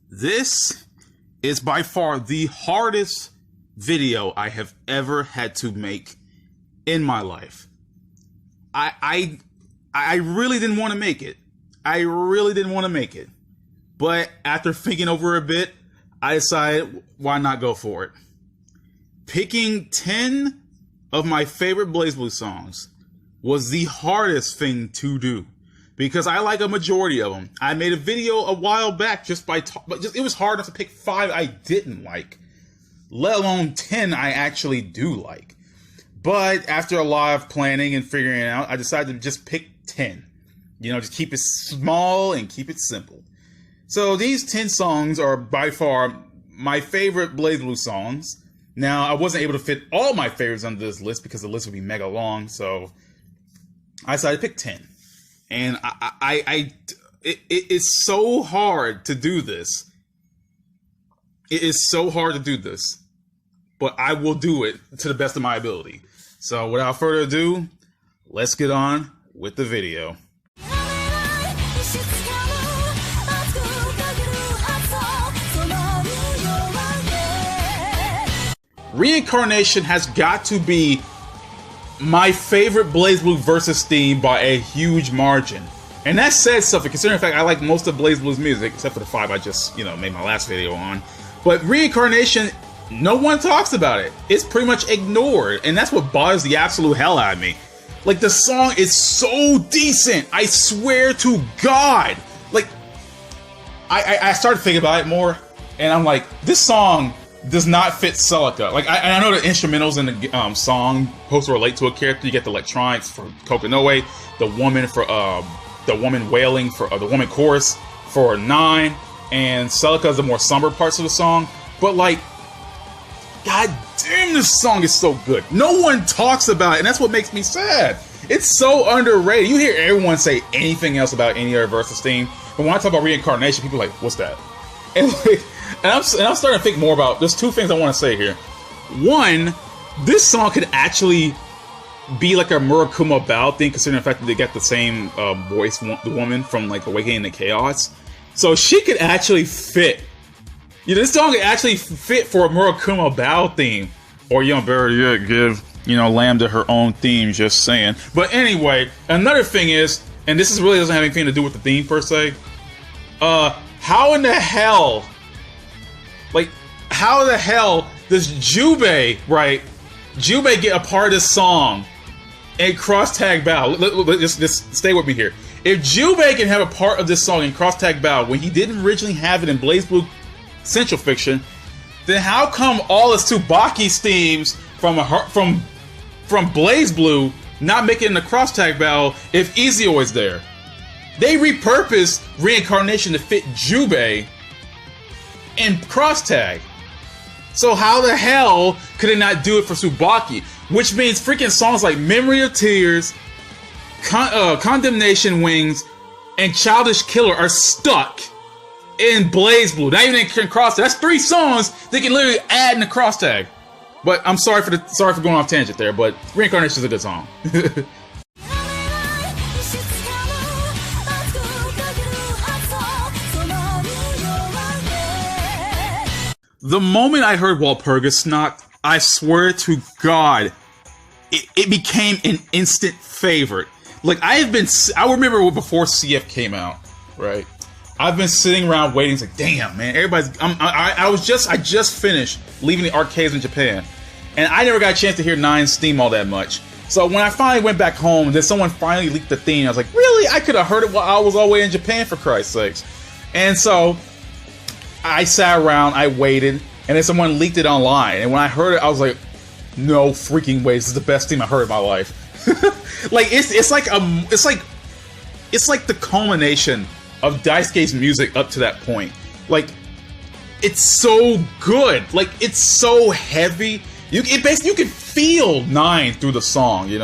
This is by far the hardest video I have ever had to make in my life. I really didn't want to make it. I really didn't want to make it. But after thinking over a bit, I decided, why not go for it? Picking 10 of my favorite BlazBlue songs was the hardest thing to do, because I like a majority of them. I made a video a while back but it was hard enough to pick 5 I didn't like, let alone 10 I actually do like. But after a lot of planning and figuring it out, I decided to just pick 10. You know, just keep it small and keep it simple. So these 10 songs are by far my favorite BlazBlue songs. Now, I wasn't able to fit all my favorites under this list because the list would be mega long, so I decided to pick 10. And it's so hard to do this. It is so hard to do this. But I will do it to the best of my ability. So without further ado, let's get on with the video. Reincarnation has got to be my favorite BlazBlue Versus theme by a huge margin. And that says something, considering the fact I like most of BlazBlue's music, except for the 5 I just, made my last video on. But Reincarnation, no one talks about it. It's pretty much ignored, and that's what bothers the absolute hell out of me. Like, the song is so decent, I swear to God. Like, I started thinking about it more, and I'm like, this song does not fit Celica. Like, I know the instrumentals in the song supposed to relate to a character. You get the electronics for Kokonoe, the woman for the woman wailing for the woman chorus for 9, and Celica is the more somber parts of the song. But like, god damn, this song is so good. No one talks about it, and that's what makes me sad. It's so underrated. You hear everyone say anything else about any other Versus theme, but when I talk about Reincarnation, people are like, what's that? And like, and I'm starting to think more about, there's 2 things I want to say here. One, this song could actually be like a Murakuma Bao thing, considering the fact that they got the same voice, the woman from like Awakening the Chaos. So she could actually fit. This song could actually fit for a Murakuma Bao theme. Or, better yet, give, Lambda her own theme, just saying. But anyway, another thing is, and this really doesn't have anything to do with the theme per se, how in the hell does Jubei, right? Jubei get a part of this song and cross tag Bao? Just stay with me here. If Jubei can have a part of this song and cross tag Bao when he didn't originally have it in BlazBlue Central Fiction, then how come all the Tsubaki's themes from BlazBlue not make it in the cross tag Bao if Ezio is there? They repurposed Reincarnation to fit Jubei and cross tag. So how the hell could it not do it for Tsubaki? Which means freaking songs like Memory of Tears, Condemnation Wings, and Childish Killer are stuck in BlazBlue. Not even in cross tag. That's 3 songs they can literally add in the cross tag. But I'm sorry for going off tangent there, but Reincarnation is a good song. The moment I heard Walpurgis Knock, I swear to God, it became an instant favorite. Like, I remember before CF came out, right? I've been sitting around waiting, it's like, damn, man, I just finished leaving the arcades in Japan, and I never got a chance to hear 9's theme all that much. So when I finally went back home, then someone finally leaked the theme, I was like, really? I could have heard it while I was all the way in Japan, for Christ's sakes. And so I sat around, I waited, and then someone leaked it online. And when I heard it, I was like, no freaking way, this is the best theme I heard in my life. Like, it's like the culmination of Daisuke's music up to that point. Like, it's so good. Like, it's so heavy. You can feel 9 through the song, You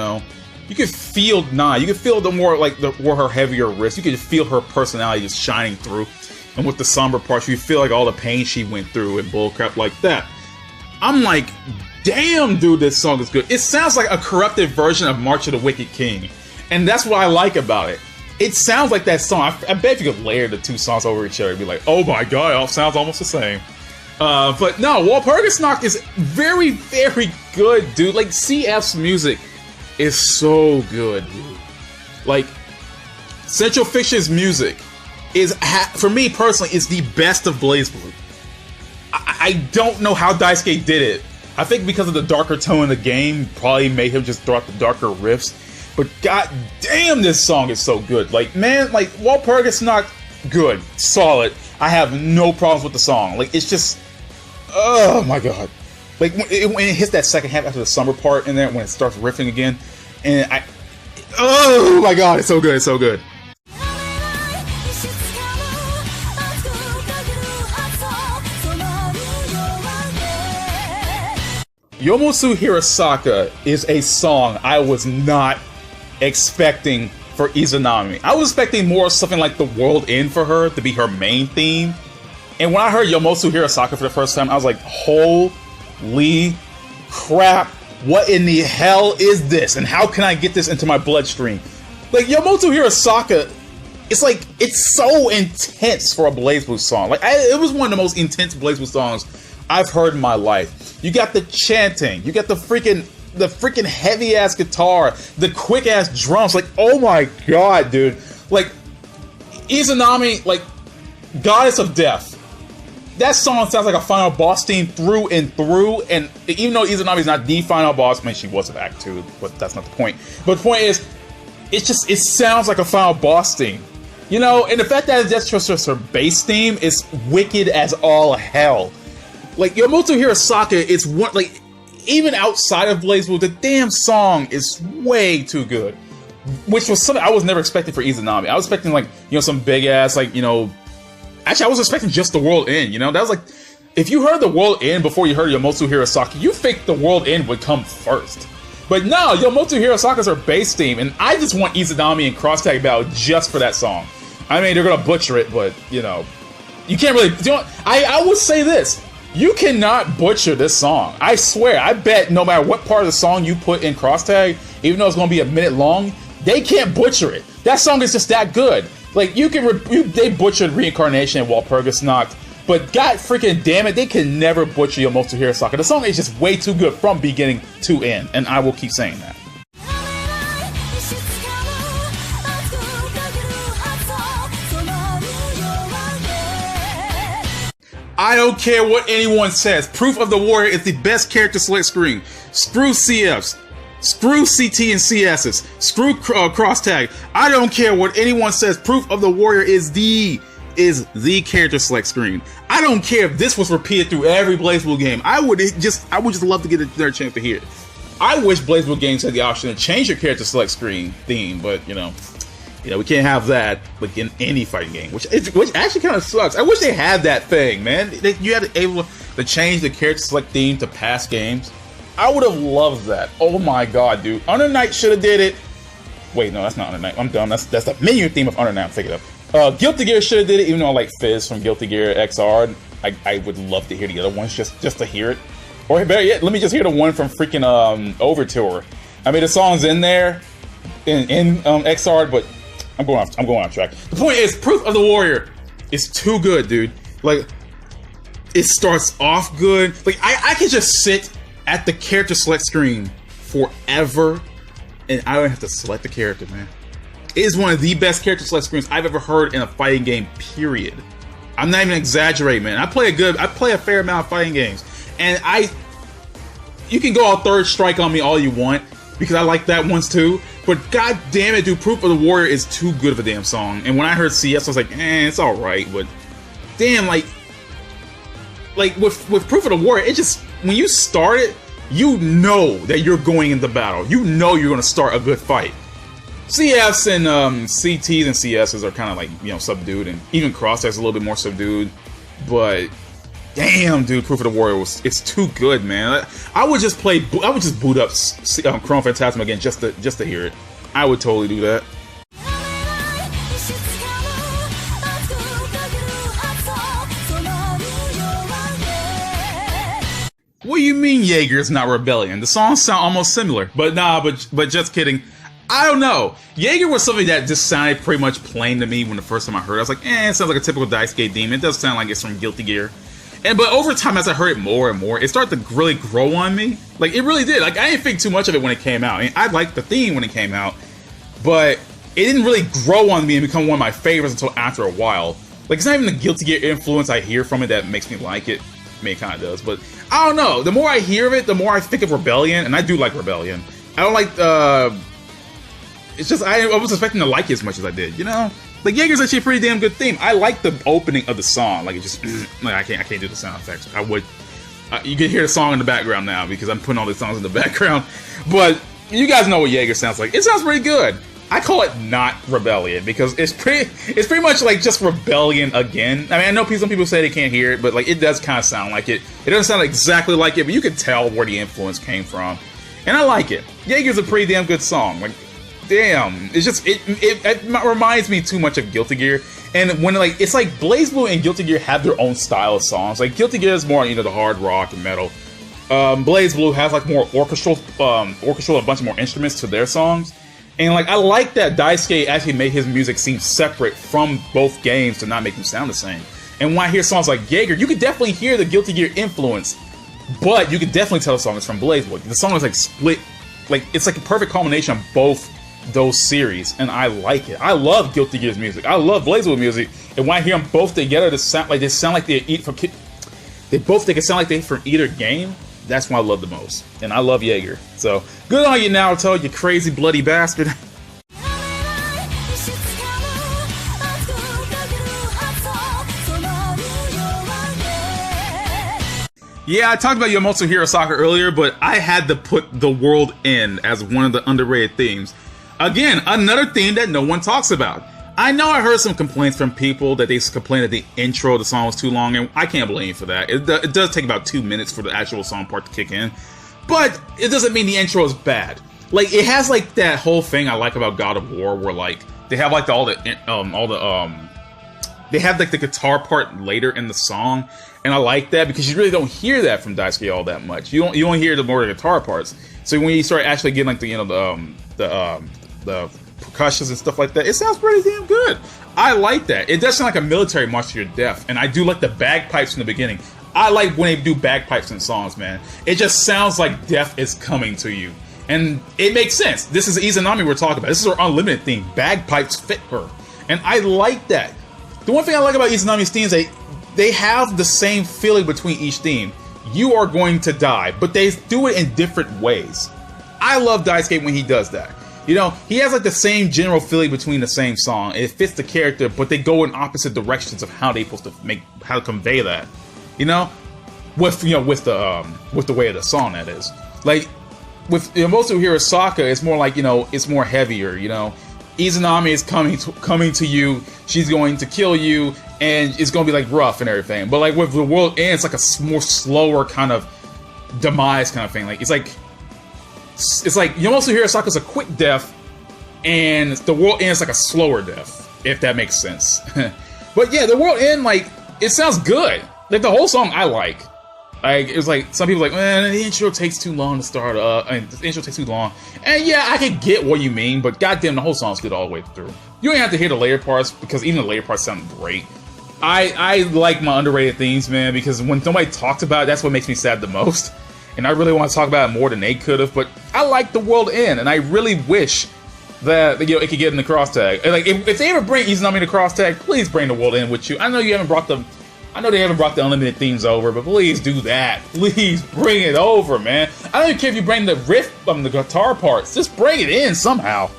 can feel 9. You can feel more her heavier wrist. You can feel her personality just shining through. And with the somber parts, you feel like all the pain she went through and bullcrap like that. I'm like, damn, dude, this song is good. It sounds like a corrupted version of March of the Wicked King. And that's what I like about it. it sounds like that song. I bet if you could layer the two songs over each other, it'd be like, oh my god, it sounds almost the same. But no, Walpurgisnacht is very, very good, dude. Like, CF's music is so good, dude. Like, Central Fiction's music is, for me personally, is the best of BlazBlue. I don't know how Daisuke did it. I think because of the darker tone of the game, probably made him just throw out the darker riffs. But god damn, this song is so good. Like, man, like, Walpurgisnacht, good, solid. I have no problems with the song. Like, it's just, oh my god. Like, when it hits that second half after the summer part, and then when it starts riffing again, and oh my god, it's so good, it's so good. Yomotsu Hirosaka is a song I was not expecting for Izanami. I was expecting more something like The World End for her to be her main theme. And when I heard Yomotsu Hirosaka for the first time, I was like, holy crap, what in the hell is this? And how can I get this into my bloodstream? Like, Yomotsu Hirosaka, it's like, it's so intense for a BlazBlue song. Like, it was one of the most intense BlazBlue songs I've heard in my life. You got the chanting, you got the freaking heavy ass guitar, the quick ass drums. Like, oh my god, dude. Like, Izanami, like, Goddess of Death. That song sounds like a final boss theme through and through. And even though Izanami's not the final boss, I mean, she was in Act 2, but that's not the point. But the point is, it sounds like a final boss theme. You know, and the fact that that's just her bass theme is wicked as all hell. Like, Yomotsu Hirosaka is one, like, even outside of BlazBlue, the damn song is way too good. Which was something I was never expecting for Izanami. I was expecting, like, you know, some big ass, like, you know, actually I was expecting just The World End, you know? That was like, if you heard The World End before you heard Yomotsu Hirosaka, you think The World End would come first. But no, Yomotsu Hirosaka's her bass theme, and I just want Izanami and Cross Tag Battle just for that song. I mean, they're gonna butcher it, but, you know, you can't really, you know, I would say this. You cannot butcher this song. I swear, I bet no matter what part of the song you put in Cross Tag, even though it's going to be a minute long, they can't butcher it. That song is just that good. Like, they butchered Reincarnation and Walpurgisnacht, but god freaking damn it, they can never butcher Yomotsu Hirosaka. The song is just way too good from beginning to end, and I will keep saying that. I don't care what anyone says. Proof of the Warrior is the best character select screen. Screw CFs. Screw CT and CSs. Screw Cross Tag. I don't care what anyone says. Proof of the Warrior is the character select screen. I don't care if this was repeated through every BlazBlue game. I would just love to get another chance to hear it. I wish BlazBlue games had the option to change your character select screen theme, but you know, we can't have that like in any fighting game, which actually kind of sucks. I wish they had that thing, man. You had to able to change the character select theme to past games. I would have loved that. Oh my god, dude. Under Night should have did it. Wait, no, that's not Under Night. I'm dumb. That's the menu theme of Under Night. I'm thinking of. Guilty Gear should have did it, even though I like Fizz from Guilty Gear XR. I would love to hear the other ones just to hear it. Or better yet, let me just hear the one from freaking Overture. I mean, the song's in there in XR, but I'm going off track. The point is, Proof of the Warrior is too good, dude. Like, it starts off good. Like, I can just sit at the character select screen forever, and I don't have to select the character, man. It is one of the best character select screens I've ever heard in a fighting game, period. I'm not even exaggerating, man. I play a fair amount of fighting games, and you can go all third strike on me all you want, because I like that ones too. But god damn it, dude, Proof of the Warrior is too good of a damn song. And when I heard CS, I was like, it's alright, but damn, like with Proof of the Warrior, it just, when you start it, you know that you're going into battle. You know you're gonna start a good fight. CFs and CTs and CSs are kind of like, you know, subdued, and even Crosstag's a little bit more subdued, but damn, dude, Proof of the Warrior it's too good, man. I would just boot up Chronophantasma again just to hear it. I would totally do that. What do you mean Jaeger is not Rebellion? The songs sound almost similar, but nah, but just kidding. I don't know. Jaeger was something that just sounded pretty much plain to me when the first time I heard it. I was like, it sounds like a typical Daisuke theme. It does sound like it's from Guilty Gear. But over time, as I heard it more and more, it started to really grow on me. Like, it really did. Like, I didn't think too much of it when it came out. I mean, I liked the theme when it came out, but it didn't really grow on me and become one of my favorites until after a while. Like, it's not even the Guilty Gear influence I hear from it that makes me like it. I mean, it kind of does, but I don't know. The more I hear of it, the more I think of Rebellion, and I do like Rebellion. I don't like, it's just, I was expecting to like it as much as I did, you know? Like, Jaeger's actually a pretty damn good theme. I like the opening of the song. Like, it just, like, I can't do the sound effects. I would, you can hear the song in the background now because I'm putting all these songs in the background. But you guys know what Jaeger sounds like. It sounds pretty good. I call it not Rebellion because it's pretty much like just Rebellion again. I mean, I know some people say they can't hear it, but like, it does kind of sound like it. It doesn't sound exactly like it, but you can tell where the influence came from. And I like it. Jaeger's a pretty damn good song. Like, damn, it's just it reminds me too much of Guilty Gear. And when like it's like BlazBlue and Guilty Gear have their own style of songs. Like Guilty Gear is more, you know, the hard rock and metal. BlazBlue has like more orchestral and a bunch of more instruments to their songs. And like I like that Daisuke actually made his music seem separate from both games to not make them sound the same. And when I hear songs like Jaeger, you could definitely hear the Guilty Gear influence, but you could definitely tell the song is from BlazBlue. The song is like split, like it's like a perfect combination of both those series, and I like it. I love Guilty Gear's music. I love BlazBlue music, and when I hear them both together, they sound like they sound like they can sound like they from either game. That's what I love the most, and I love Jaeger. So good on you, Naruto, you crazy bloody bastard. Yeah, I talked about Yamoto Hirosaka earlier, but I had to put The World End as one of the underrated themes. Again, another theme that no one talks about. I know I heard some complaints from people that they complained that the intro of the song was too long, and I can't blame you for that. It does take about 2 minutes for the actual song part to kick in, but it doesn't mean the intro is bad. Like, it has like that whole thing I like about God of War, where like they have like they have like the guitar part later in the song, and I like that because you really don't hear that from Daisuke all that much. You only hear the more guitar parts. So when you start actually getting like the percussions and stuff like that, it sounds pretty damn good. I like that. It does sound like a military march to your death, and I do like the bagpipes in the beginning. I like when they do bagpipes in songs, man. It just sounds like death is coming to you, and it makes sense. This is Izanami we're talking about. This is her Unlimited theme. Bagpipes fit her, and I like that. The one thing I like about Izanami's themes is they have the same feeling between each theme. You are going to die, but they do it in different ways. I love Daisuke when he does that. You know, he has like the same general feeling between the same song. It fits the character, but they go in opposite directions of how they're supposed to convey that. You know, with the way of the song, that is. Like with Yamoto Hirosaka, it's more like, you know, it's more heavier. You know, Izanami is coming to you. She's going to kill you, and it's going to be like rough and everything. But like with The World Ends, it's like a more slower kind of demise kind of thing. Like it's like Yamoto Hirosaka's a quick death, and The World Ends like a slower death, if that makes sense. But yeah, The World End, like, it sounds good. Like the whole song I like. Like it's like some people are like, man, the intro takes too long to start up, and the intro takes too long. And yeah, I can get what you mean, but goddamn, the whole song's good all the way through. You don't have to hear the later parts, because even the later parts sound great. I like my underrated themes, man, because when nobody talks about it, that's what makes me sad the most. And I really want to talk about it more than they could have, but I like The World End, and I really wish that, you know, it could get in the cross tag. Like if they ever bring Izanami in the cross tag, please bring The World End with you. I know they haven't brought the Unlimited themes over, but please do that. Please bring it over, man. I don't even care if you bring the riff from the guitar parts. Just bring it in somehow.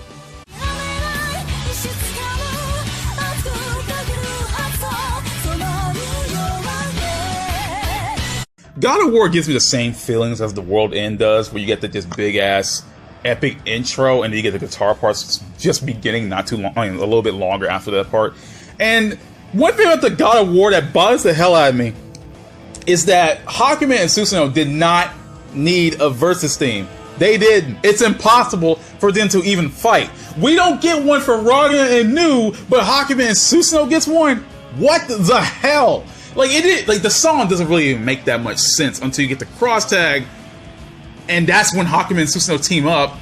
God of War gives me the same feelings as The World End does, where you get this big ass epic intro, and then you get the guitar parts just beginning not too long, I mean, a little bit longer after that part. And one thing about the God of War that bothers the hell out of me is that Hakumen and Susanoo did not need a versus theme. They didn't. It's impossible for them to even fight. We don't get one for Raga and Nu, but Hakumen and Susanoo gets one. What the hell? Like the song doesn't really even make that much sense until you get the cross tag, and that's when Hakumen and Susanoo team up,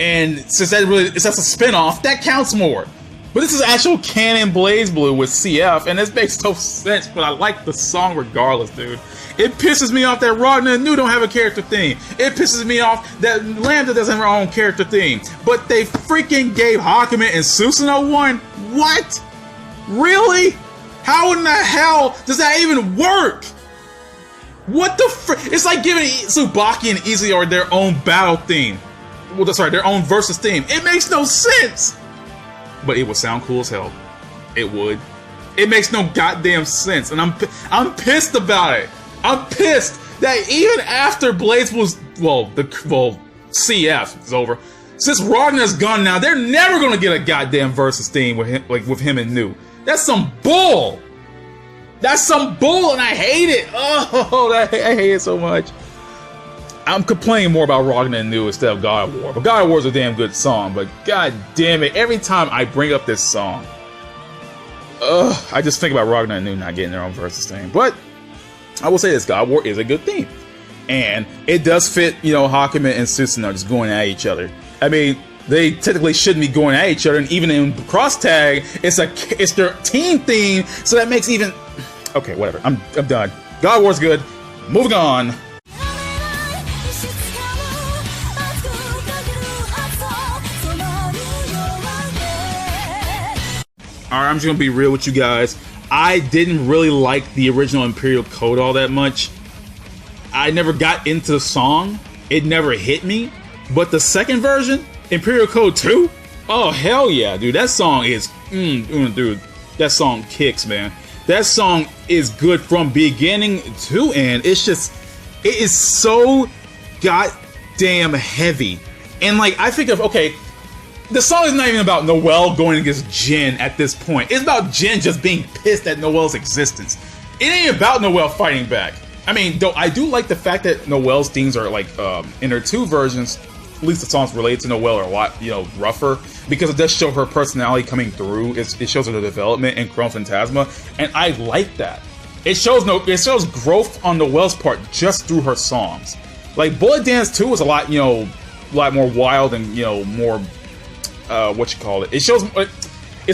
And since that's a spin-off, that counts more. But this is actual canon BlazBlue with CF, and this makes no sense, but I like the song regardless, dude. It pisses me off that Ragnar and Nu don't have a character theme. It pisses me off that Lambda doesn't have her own character theme. But they freaking gave Hakumen and Susanoo one? What? Really? How in the hell does that even work? What the frick? It's like giving Tsubaki and Izuyori their own battle theme. Well, sorry, their own versus theme. It makes no sense. But it would sound cool as hell. It would. It makes no goddamn sense, and I'm pissed about it. I'm pissed that even after BlazBlue's CF is over, since Ragnar's gone now, they're never gonna get a goddamn versus theme with him, like with him and Nu. That's some bull. That's some bull, and I hate it. Oh, I hate it so much. I'm complaining more about Ragnar and Nu instead of God of War. But God of War is a damn good song, but god damn it, every time I bring up this song, I just think about Ragnar and Nu not getting their own versus theme. But I will say this, God of War is a good theme. And it does fit, you know, Hakumen and Susanoo just going at each other. I mean, they technically shouldn't be going at each other, and even in cross tag, it's their team theme, so that makes even... Okay, whatever, I'm done. God of War's good. Moving on. Alright, I'm just gonna be real with you guys. I didn't really like the original Imperial Code all that much. I never got into the song. It never hit me. But the second version, Imperial Code 2? Oh, hell yeah, dude. That song is... dude, that song kicks, man. That song is good from beginning to end. It's just... It is so goddamn heavy. And, like, I think of... Okay... The song is not even about Noelle going against Jin at this point. It's about Jin just being pissed at Noelle's existence. It ain't about Noelle fighting back. I mean, though I do like the fact that Noelle's themes are like, in her two versions, at least the songs related to Noelle are a lot, you know, rougher, because it does show her personality coming through. It shows her development in Chronophantasma, and I like that. It shows growth on Noelle's part just through her songs. Like Bullet Dance 2 was a lot, you know, a lot more wild and, you know, more... it's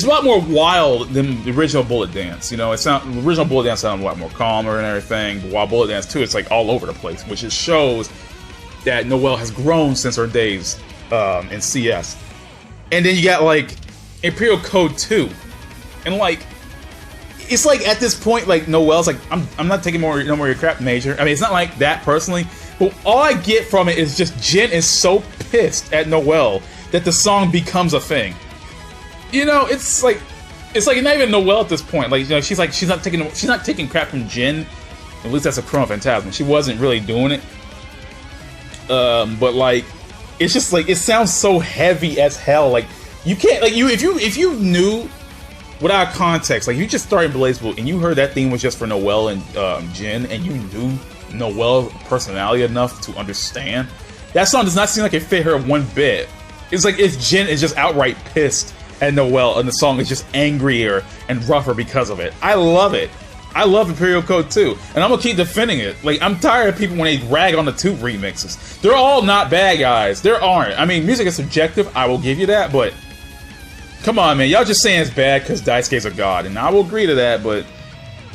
a lot more wild than the original Bullet Dance. You know, the original Bullet Dance sounded a lot more calmer and everything. But while Bullet Dance 2, it's like all over the place, which just shows that Noelle has grown since her days in CS. And then you got like Imperial Code 2, and like it's like at this point, like Noelle's like, I'm not taking no more of your crap, Major. I mean, it's not like that personally, but all I get from it is just Jin is so pissed at Noelle that the song becomes a thing. You know, it's like not even Noelle at this point. Like, you know, she's not taking crap from Jin. At least that's a Chronophantasma. She wasn't really doing it. But like, it's just like, it sounds so heavy as hell. Like, you can't, like, if you knew without context, like, you just started BlazBlue and you heard that theme was just for Noelle and Jin, and you knew Noelle's personality enough to understand, that song does not seem like it fit her one bit. It's like if Jin is just outright pissed at Noelle and the song is just angrier and rougher because of it. I love it. I love Imperial Code 2, and I'm gonna keep defending it. Like, I'm tired of people when they rag on the 2 remixes. They're all not bad, guys. There aren't. I mean, music is subjective, I will give you that, but come on, man. Y'all just saying it's bad because Daisuke's a god, and I will agree to that, but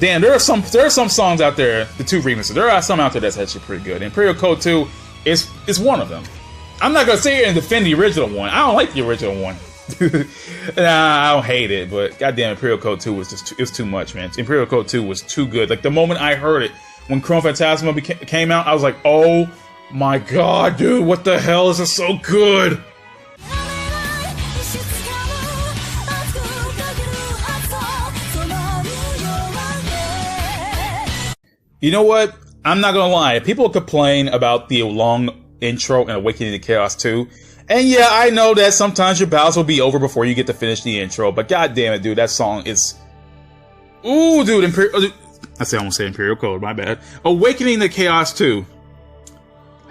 damn, there are some songs out there, the 2 remixes, there are some out there that's actually pretty good. Imperial Code 2 is one of them. I'm not gonna sit here and defend the original one. I don't like the original one. Nah, I don't hate it, but goddamn, Imperial Code 2 was just it was too much, man. Imperial Code 2 was too good. Like, the moment I heard it, when Chronophantasma came out, I was like, oh my god, dude, what the hell, is this so good? You know what? I'm not gonna lie. People complain about the long intro and Awakening to Chaos 2. And yeah, I know that sometimes your battles will be over before you get to finish the intro, but god damn it, dude, that song is... Ooh, dude, I almost say Imperial Code, my bad. Awakening to Chaos 2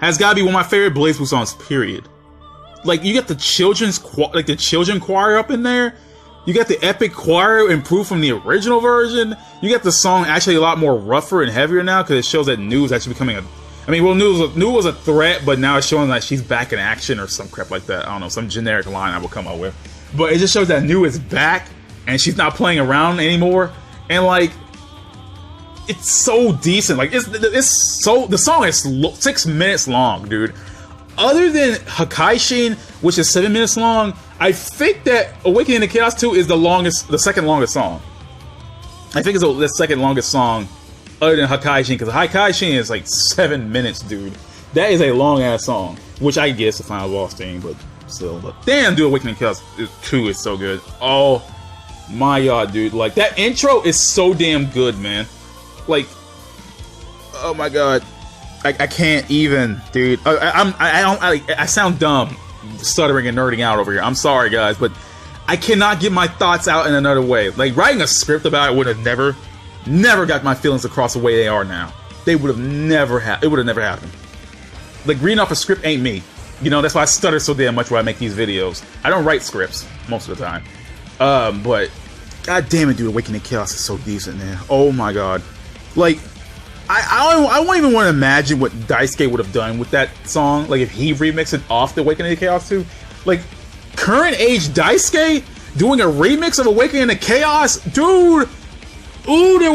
has gotta be one of my favorite BlazBlue songs, period. Like, you got the children choir up in there. You got the epic choir improved from the original version. You got the song actually a lot more rougher and heavier now, because it shows that Nu is actually becoming I mean, well, knew it was a threat, but now it's showing that she's back in action or some crap like that. I don't know, some generic line I will come up with. But it just shows that New is back, and she's not playing around anymore. And, like, it's so decent. Like, it's so... The song is 6 minutes long, dude. Other than Hakaishin, which is 7 minutes long, I think that Awakening to Chaos 2 is the second longest song. I think it's the second longest song other than Hakaishin, because Hakaishin is like 7 minutes, dude. That is a long-ass song, which I guess the final boss theme, but still. But damn, dude, Awakening to Chaos 2 is so good. Oh my god, dude. Like, that intro is so damn good, man. Like, oh my god. I can't even, dude. I sound dumb, stuttering and nerding out over here. I'm sorry, guys, but I cannot get my thoughts out in another way. Like, writing a script about it would have never got my feelings across the way they are now. It would have never happened. Like, reading off a script ain't me. You know, that's why I stutter so damn much when I make these videos. I don't write scripts most of the time. But god damn it, dude, Awakening to Chaos is so decent, man. Oh my god. Like, I won't even want to imagine what Daisuke would have done with that song. Like, if he remixed it off the Awakening to Chaos 2. Like, current age Daisuke doing a remix of Awakening to Chaos, dude. Ooh, there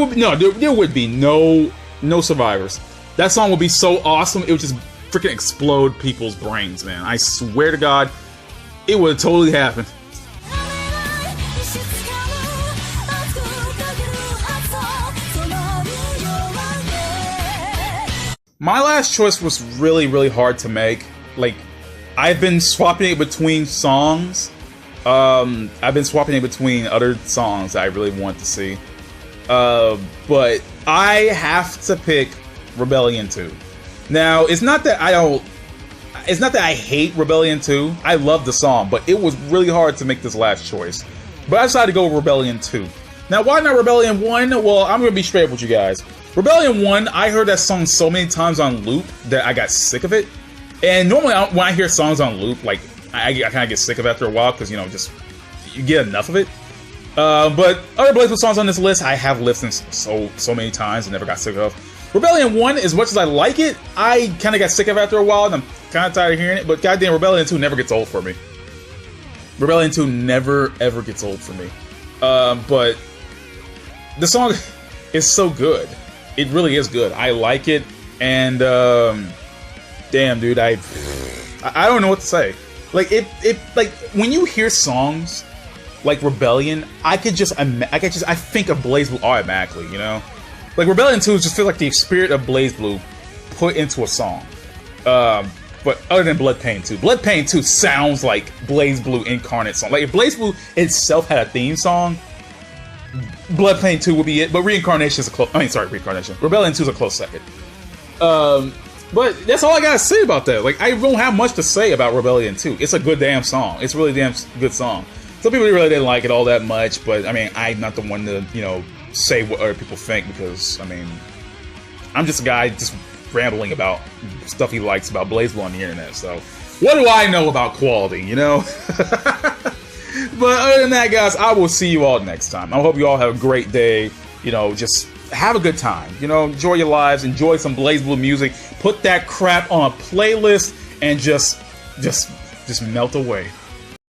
would be no survivors. That song would be so awesome. It would just freaking explode people's brains, man. I swear to God, it would have totally happened. My last choice was really, really hard to make. Like, I've been swapping it between songs. I've been swapping it between other songs that I really want to see. But I have to pick Rebellion 2. Now, it's not that I hate Rebellion 2. I love the song, but it was really hard to make this last choice. But I decided to go with Rebellion 2. Now, why not Rebellion 1? Well, I'm going to be straight up with you guys. Rebellion 1, I heard that song so many times on loop that I got sick of it. And normally when I hear songs on loop, like, I kind of get sick of it after a while because, you know, just, you get enough of it. But other BlazBlue songs on this list, I have listened so many times and never got sick of. Rebellion 1, as much as I like it, I kind of got sick of it after a while and I'm kind of tired of hearing it. But goddamn, Rebellion 2 never gets old for me. Rebellion 2 never, ever gets old for me. But the song is so good. It really is good. I like it, and damn, dude, I don't know what to say. Like, like, when you hear songs like Rebellion, I think of BlazBlue automatically, you know. Like, Rebellion 2 just feels like the spirit of BlazBlue put into a song. But other than Blood Pain 2, Blood Pain 2 sounds like BlazBlue incarnate song. Like, if BlazBlue itself had a theme song, Blood Pain 2 would be it, but Reincarnation is a close... Reincarnation. Rebellion 2 is a close second. But that's all I gotta say about that. Like, I don't have much to say about Rebellion 2. It's a good damn song. It's a really damn good song. Some people really didn't like it all that much, but, I mean, I'm not the one to, you know, say what other people think, because, I mean, I'm just a guy just rambling about stuff he likes about BlazBlue on the internet, so what do I know about quality, you know? But other than that, guys, I will see you all next time. I hope you all have a great day. You know, just have a good time. You know, enjoy your lives. Enjoy some BlazBlue music. Put that crap on a playlist and just melt away.